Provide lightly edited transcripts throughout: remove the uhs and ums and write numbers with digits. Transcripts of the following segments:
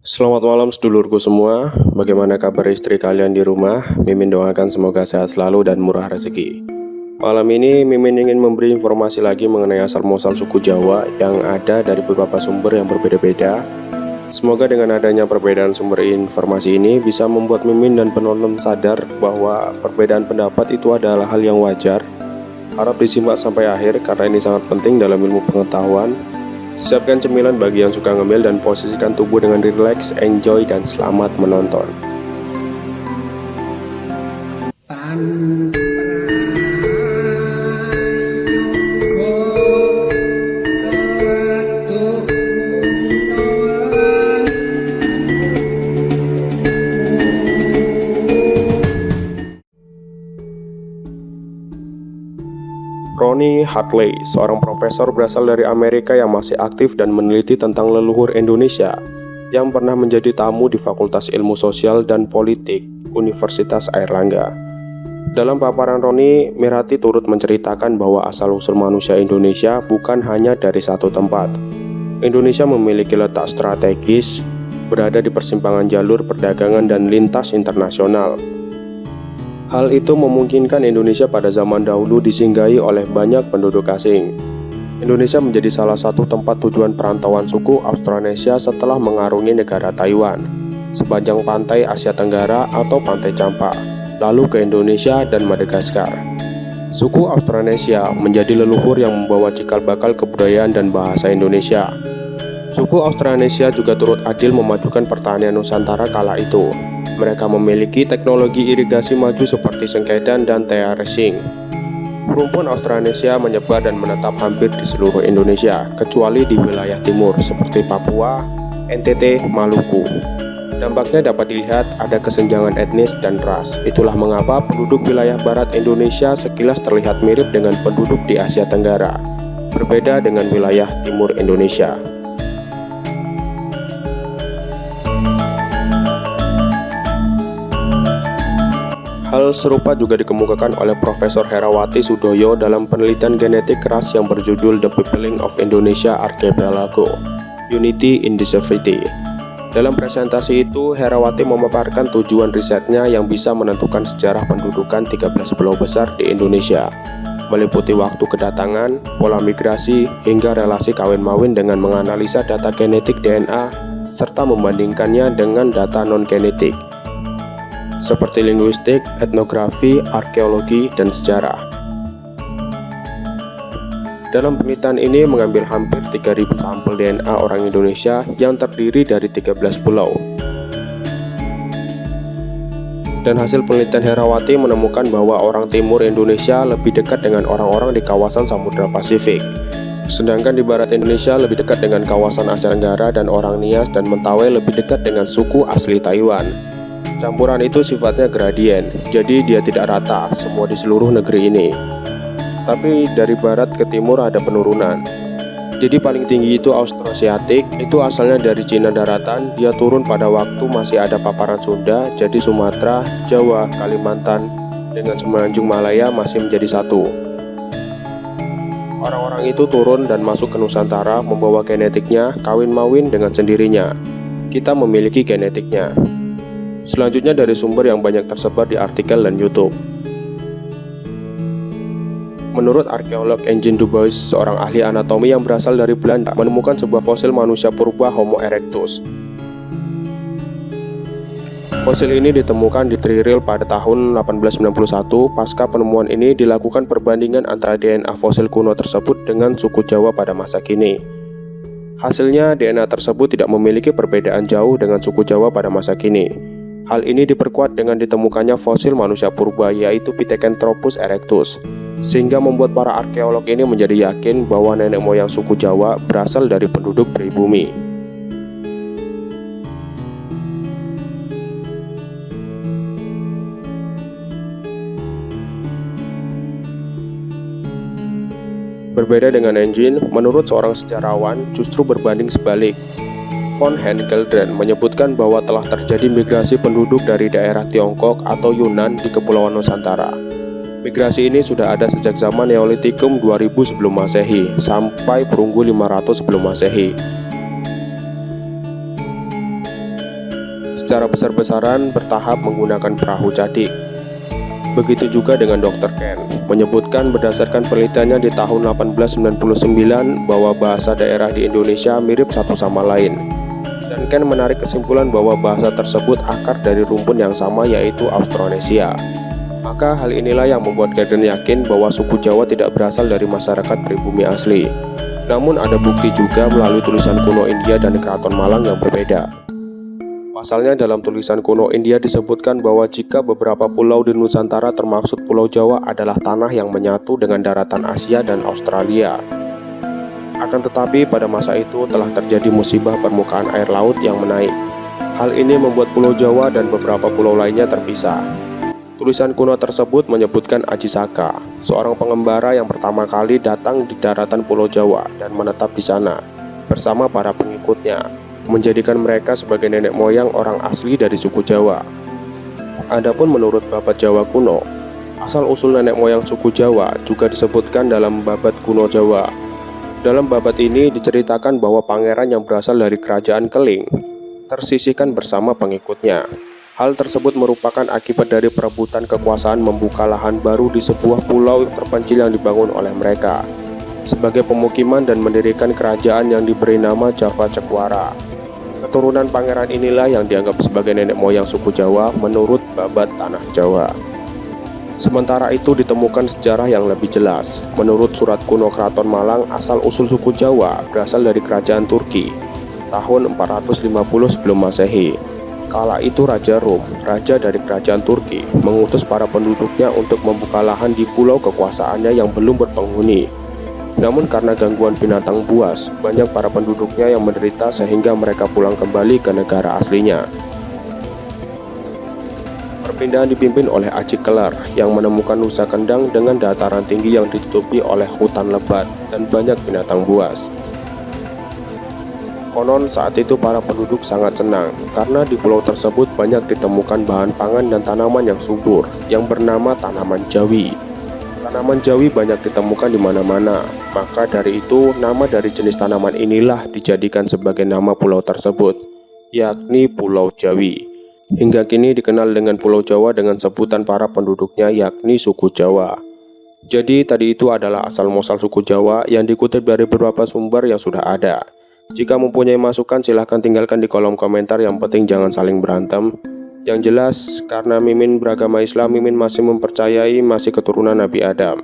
Selamat malam sedulurku semua. Bagaimana kabar istri kalian di rumah? Mimin doakan semoga sehat selalu dan murah rezeki. Malam ini Mimin ingin memberi informasi lagi mengenai asal-muasal suku Jawa yang ada dari beberapa sumber yang berbeda-beda. Semoga dengan adanya perbedaan sumber informasi ini bisa membuat Mimin dan penonton sadar bahwa perbedaan pendapat itu adalah hal yang wajar. Harap disimak sampai akhir karena ini sangat penting dalam ilmu pengetahuan. Siapkan cemilan bagi yang suka ngemil dan posisikan tubuh dengan rileks, enjoy, dan selamat menonton. Ronnie Hartley, seorang profesor berasal dari Amerika yang masih aktif dan meneliti tentang leluhur Indonesia, yang pernah menjadi tamu di Fakultas Ilmu Sosial dan Politik Universitas Airlangga. Dalam paparan Ronnie, Mirati turut menceritakan bahwa asal-usul manusia Indonesia bukan hanya dari satu tempat. Indonesia memiliki letak strategis, berada di persimpangan jalur perdagangan dan lintas internasional. Hal itu memungkinkan Indonesia pada zaman dahulu disinggahi oleh banyak penduduk asing. Indonesia menjadi salah satu tempat tujuan perantauan suku Austronesia setelah mengarungi negara Taiwan, sepanjang pantai Asia Tenggara atau Pantai Champa, lalu ke Indonesia dan Madagaskar. Suku Austronesia menjadi leluhur yang membawa cikal bakal kebudayaan dan bahasa Indonesia. Suku Austronesia juga turut adil memajukan pertanian Nusantara kala itu. Mereka memiliki teknologi irigasi maju seperti sengkedan dan terracing. Rumpun Austronesia menyebar dan menetap hampir di seluruh Indonesia, kecuali di wilayah timur seperti Papua, NTT, Maluku. Dampaknya dapat dilihat ada kesenjangan etnis dan ras. Itulah mengapa penduduk wilayah barat Indonesia sekilas terlihat mirip dengan penduduk di Asia Tenggara, berbeda dengan wilayah timur Indonesia. Hal serupa juga dikemukakan oleh Profesor Herawati Sudoyo dalam penelitian genetik ras yang berjudul The Peopling of Indonesia Archipelago, Unity in Diversity. Dalam presentasi itu, Herawati memaparkan tujuan risetnya yang bisa menentukan sejarah pendudukan 13 pulau besar di Indonesia, meliputi waktu kedatangan, pola migrasi, hingga relasi kawin-mawin dengan menganalisa data genetik DNA, serta membandingkannya dengan data non-genetik seperti linguistik, etnografi, arkeologi, dan sejarah. Dalam penelitian ini mengambil hampir 3.000 sampel DNA orang Indonesia yang terdiri dari 13 pulau. Dan hasil penelitian Herawati menemukan bahwa orang timur Indonesia lebih dekat dengan orang-orang di kawasan Samudra Pasifik. Sedangkan di barat Indonesia lebih dekat dengan kawasan Asia Tenggara dan orang Nias dan Mentawai lebih dekat dengan suku asli Taiwan. Campuran itu sifatnya gradien, jadi dia tidak rata semua di seluruh negeri ini. Tapi dari barat ke timur ada penurunan. Jadi paling tinggi itu Austroasiatik, itu asalnya dari Cina daratan, dia turun pada waktu masih ada paparan Sunda, jadi Sumatera, Jawa, Kalimantan, dengan Semenanjung Malaya masih menjadi satu. Orang-orang itu turun dan masuk ke Nusantara membawa genetiknya, kawin-mawin dengan sendirinya. Kita memiliki genetiknya. Selanjutnya dari sumber yang banyak tersebar di artikel dan YouTube. Menurut arkeolog Engin Dubois, seorang ahli anatomi yang berasal dari Belanda, menemukan sebuah fosil manusia purba Homo erectus. Fosil ini ditemukan di Triril pada tahun 1891. Pasca penemuan ini dilakukan perbandingan antara DNA fosil kuno tersebut dengan suku Jawa pada masa kini. Hasilnya, DNA tersebut tidak memiliki perbedaan jauh dengan suku Jawa pada masa kini. Hal ini diperkuat dengan ditemukannya fosil manusia purba yaitu Pithecanthropus erectus, sehingga membuat para arkeolog ini menjadi yakin bahwa nenek moyang suku Jawa berasal dari penduduk pribumi. Berbeda dengan Engin, menurut seorang sejarawan justru berbanding sebalik. Von Hengeldren menyebutkan bahwa telah terjadi migrasi penduduk dari daerah Tiongkok atau Yunan di Kepulauan Nusantara. Migrasi ini sudah ada sejak zaman Neolitikum 2000 sebelum Masehi sampai Perunggu 500 sebelum Masehi. secara besar-besaran bertahap menggunakan perahu cadik. Begitu juga dengan Dr. Ken, menyebutkan berdasarkan penelitiannya di tahun 1899 bahwa bahasa daerah di Indonesia mirip satu sama lain. Dan Ken menarik kesimpulan bahwa bahasa tersebut akar dari rumpun yang sama, yaitu Austronesia. Maka hal inilah yang membuat Gordon yakin bahwa suku Jawa tidak berasal dari masyarakat pribumi asli. Namun ada bukti juga melalui tulisan kuno India dan Keraton Malang yang berbeda. Pasalnya dalam tulisan kuno India disebutkan bahwa jika beberapa pulau di Nusantara termasuk Pulau Jawa adalah tanah yang menyatu dengan daratan Asia dan Australia. Akan tetapi pada masa itu telah terjadi musibah permukaan air laut yang menaik. Hal ini membuat Pulau Jawa dan beberapa pulau lainnya terpisah. Tulisan kuno tersebut menyebutkan Aji Saka, seorang pengembara yang pertama kali datang di daratan Pulau Jawa dan menetap di sana bersama para pengikutnya, menjadikan mereka sebagai nenek moyang orang asli dari suku Jawa. Adapun menurut Babat Jawa kuno, asal-usul nenek moyang suku Jawa juga disebutkan dalam Babat kuno Jawa. Dalam babat ini diceritakan bahwa pangeran yang berasal dari kerajaan Keling tersisihkan bersama pengikutnya. Hal tersebut merupakan akibat dari perebutan kekuasaan membuka lahan baru di sebuah pulau terpencil yang dibangun oleh mereka sebagai pemukiman dan mendirikan kerajaan yang diberi nama Java Cekwara. Keturunan pangeran inilah yang dianggap sebagai nenek moyang suku Jawa menurut Babat Tanah Jawa. Sementara itu ditemukan sejarah yang lebih jelas. Menurut surat kuno Keraton Malang, asal-usul suku Jawa berasal dari kerajaan Turki tahun 450 sebelum Masehi. Kala itu Raja Rum, raja dari kerajaan Turki, mengutus para penduduknya untuk membuka lahan di pulau kekuasaannya yang belum berpenghuni. Namun karena gangguan binatang buas, banyak para penduduknya yang menderita sehingga mereka pulang kembali ke negara aslinya. Perpindahan dipimpin oleh Aji Kelar yang menemukan Nusa Kendang dengan dataran tinggi yang ditutupi oleh hutan lebat dan banyak binatang buas. Konon saat itu para penduduk sangat senang karena di pulau tersebut banyak ditemukan bahan pangan dan tanaman yang subur yang bernama tanaman Jawi. Tanaman Jawi banyak ditemukan di mana-mana, maka dari itu nama dari jenis tanaman inilah dijadikan sebagai nama pulau tersebut, yakni Pulau Jawi. Hingga kini dikenal dengan Pulau Jawa dengan sebutan para penduduknya yakni suku Jawa. Jadi tadi itu adalah asal-muasal suku Jawa yang dikutip dari beberapa sumber yang sudah ada. Jika mempunyai masukan silahkan tinggalkan di kolom komentar, yang penting jangan saling berantem. Yang jelas, karena Mimin beragama Islam, Mimin masih mempercayai masih keturunan Nabi Adam.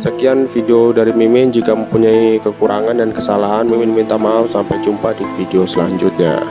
Sekian video dari Mimin, jika mempunyai kekurangan dan kesalahan, Mimin minta maaf. Sampai jumpa di video selanjutnya.